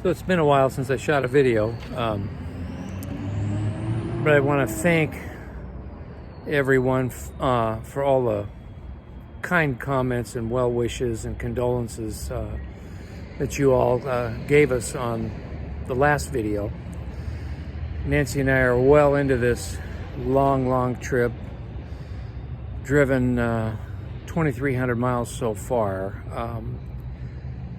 So it's been a while since I shot a video, but I want to thank everyone for all the kind comments and well wishes and condolences that you all gave us on the last video. Nancy and I are well into this long trip, driven 2,300 miles so far.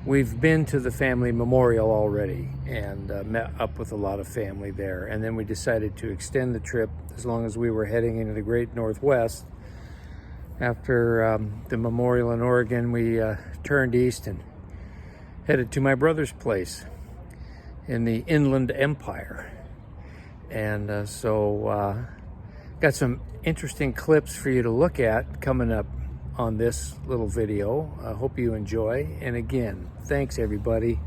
We've been to the family memorial already and met up with a lot of family there. And then we decided to extend the trip as long as we were heading into the Great Northwest. After the memorial in Oregon, we turned east and headed to my brother's place in the Inland Empire. And so got some interesting clips for you to look at coming up on this little video. I hope you enjoy. And again, thanks everybody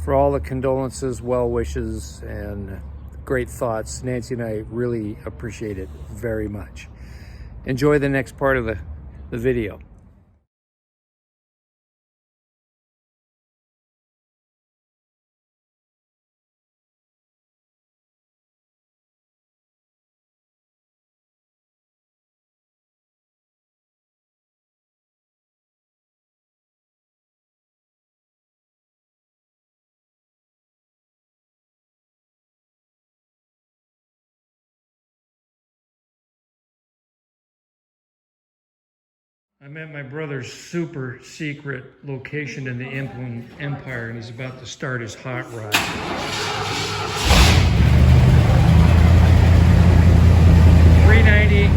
for all the condolences, well wishes, and great thoughts. Nancy and I really appreciate it very much. Enjoy the next part of the video. I'm at my brother's super secret location in the Inland Empire, and he's about to start his hot rod. 390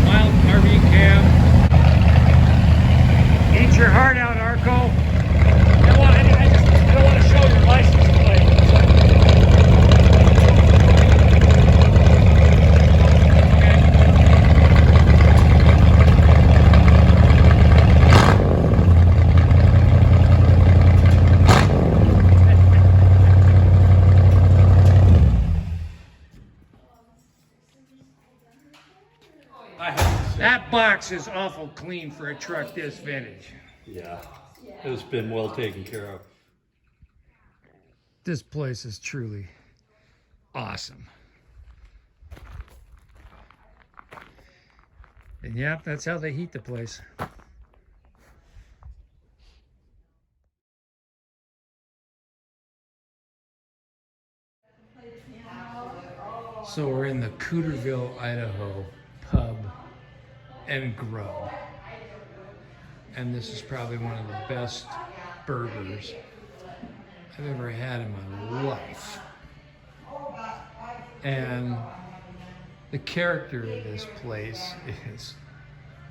mild RV cab. Eat your heart out, Arco. I don't want to show your license plate. That box is awful clean for a truck this vintage. Yeah, it's been well taken care of. This place is truly awesome. And yeah, that's how they heat the place. So we're in the Cooterville, Idaho pub and grub. And this is probably one of the best burgers I've ever had in my life. And the character of this place is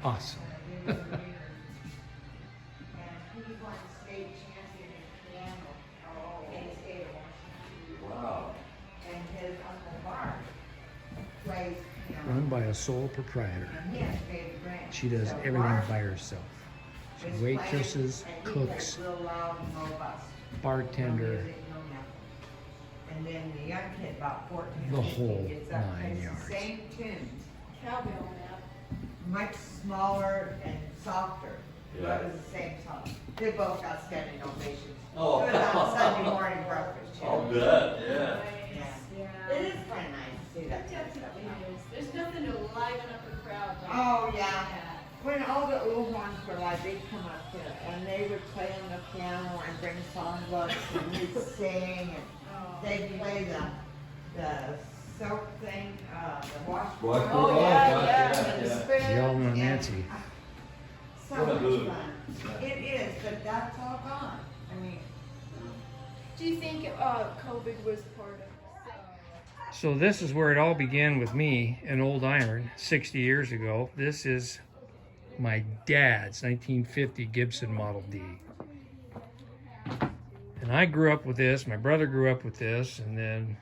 awesome. Wow. Run by a sole proprietor. She does everything by herself. She waitresses, cooks, bartender, and then the young kid about 14. the whole gets up, 9 plays yards. the same tunes. Cowbell much smaller and softer. Yeah. But it was the same song. They both got standing ovations. Oh. It was on Sunday morning breakfast. I'll bet, yeah. Yeah. It is kind of nice to see that. There's nothing to liven up a crowd like Oh, yeah. that. When all the old ones were like, they'd come up here and they would play on the piano and bring songbooks and we'd sing and they'd play the soap thing, the washboard. Oh, yeah, and the yeah. spoons Y'all know and- Nancy. So What a much move. fun. It is, but that's all gone. I mean, Do you think COVID was part of it? So this is where it all began with me in Old Iron 60 years ago. This is my dad's 1950 Gibson Model D. And I grew up with this, my brother grew up with this, and then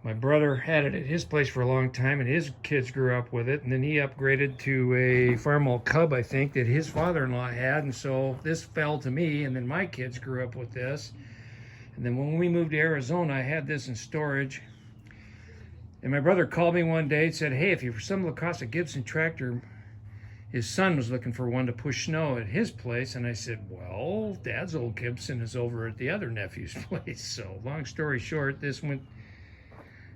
my brother had it at his place for a long time, and his kids grew up with it, and then he upgraded to a Farmall Cub, I think, that his father-in-law had, and so this fell to me, and then my kids grew up with this. And then when we moved to Arizona, I had this in storage. And my brother called me one day and said, hey, if you stumble across a Gibson tractor, his son was looking for one to push snow at his place, and I said, well, Dad's old Gibson is over at the other nephew's place. So long story short, this went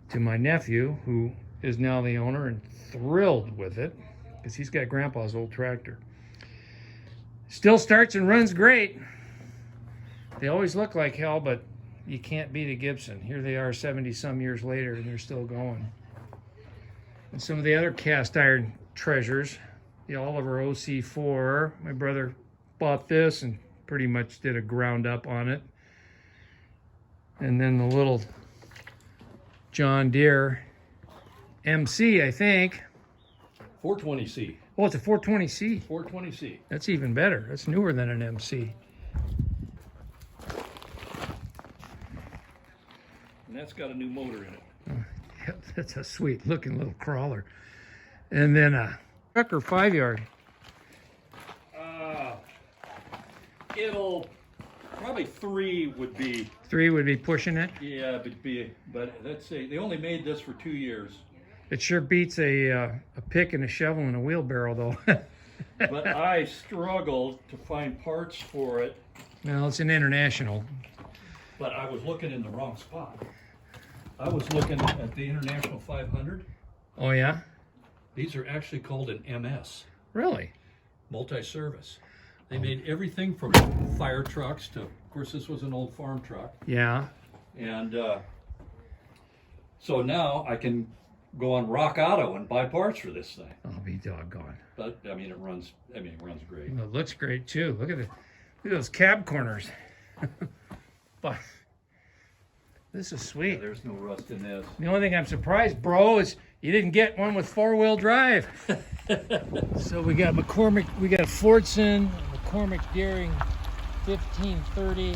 to my nephew, who is now the owner and thrilled with it because he's got Grandpa's old tractor. Still starts and runs great. They always look like hell, but you can't beat a Gibson. Here they are 70-some years later, and they're still going. And some of the other cast iron treasures, the Oliver OC4. My brother bought this and pretty much did a ground up on it. And then the little John Deere MC, I think. 420C. Oh, it's a 420C. 420C. That's even better. That's newer than an MC. And that's got a new motor in it. Yep, that's a sweet looking little crawler. And then a trucker 5-yard. It'll probably 3 would be. 3 would be pushing it. Yeah, but let's say they only made this for 2 years. It sure beats a pick and a shovel and a wheelbarrow, though. But I struggled to find parts for it. Well, it's an international. But I was looking in the wrong spot. I was looking at the International 500. Oh, yeah? These are actually called an MS, Really? multi-service. They made everything from fire trucks to, of course, this was an old farm truck. Yeah. And so now I can go on Rock Auto and buy parts for this thing. I'll be doggone. But I mean, it runs great. Well, it looks great, too. Look at those cab corners. But this is sweet. There's no rust in this. The only thing I'm surprised, bro, is you didn't get one with 4-wheel drive. So we got McCormick, we got Fordson, McCormick Deering 1530,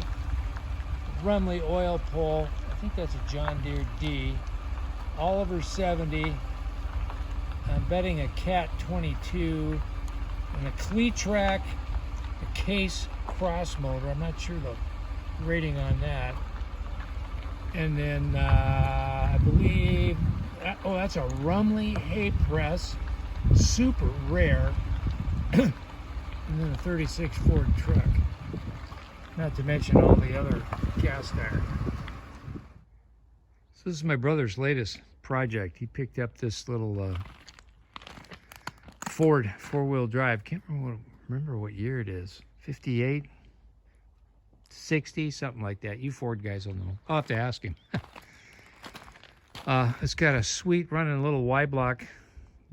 Rumley oil pull. I think that's a John Deere D. Oliver 70. I'm betting a Cat 22, and a Cletrac, a Case cross motor. I'm not sure the rating on that. And then I believe, oh, that's a Rumley hay press, super rare. And then a 36 Ford truck. Not to mention all the other cast iron. So this is my brother's latest project. He picked up this little Ford 4-wheel drive. Can't remember what year it is. 58, 60, something like that. You Ford guys will know. I'll have to ask him. It's got a sweet running little Y-block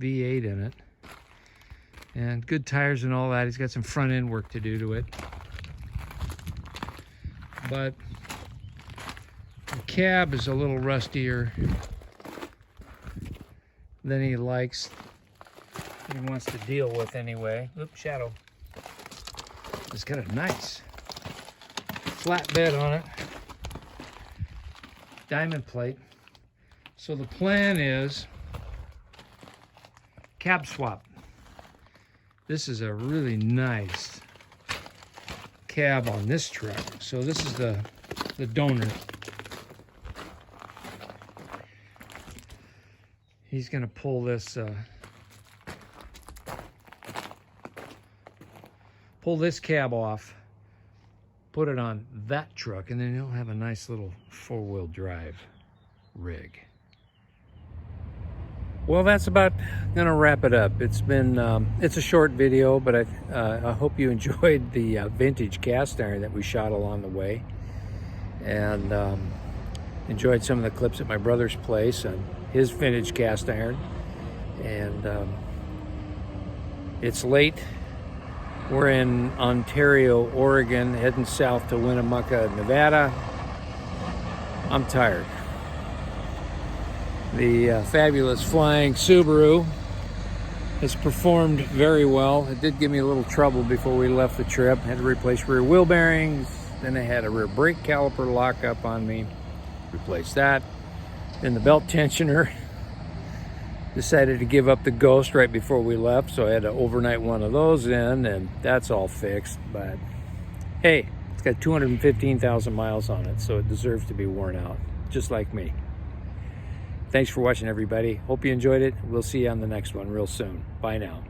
V8 in it. And good tires and all that. He's got some front end work to do to it. But the cab is a little rustier than he likes. He wants to deal with anyway. Oops, shadow. It's got a nice flat bed on it. Diamond plate. So the plan is cab swap. This is a really nice cab on this truck. So this is the donor. He's gonna pull this cab off, put it on that truck, and then he'll have a nice little 4-wheel drive rig. Well, that's about gonna wrap it up. It's been it's a short video, but I hope you enjoyed the vintage cast iron that we shot along the way, and enjoyed some of the clips at my brother's place and his vintage cast iron. And it's late. We're in Ontario, Oregon, heading south to Winnemucca, Nevada. I'm tired. The fabulous flying Subaru has performed very well. It did give me a little trouble before we left the trip. Had to replace rear wheel bearings. Then I had a rear brake caliper lock up on me. Replaced that. Then the belt tensioner. Decided to give up the Ghost right before we left, so I had to overnight one of those in, and that's all fixed. But hey, it's got 215,000 miles on it, so it deserves to be worn out, just like me. Thanks for watching, everybody. Hope you enjoyed it. We'll see you on the next one real soon. Bye now.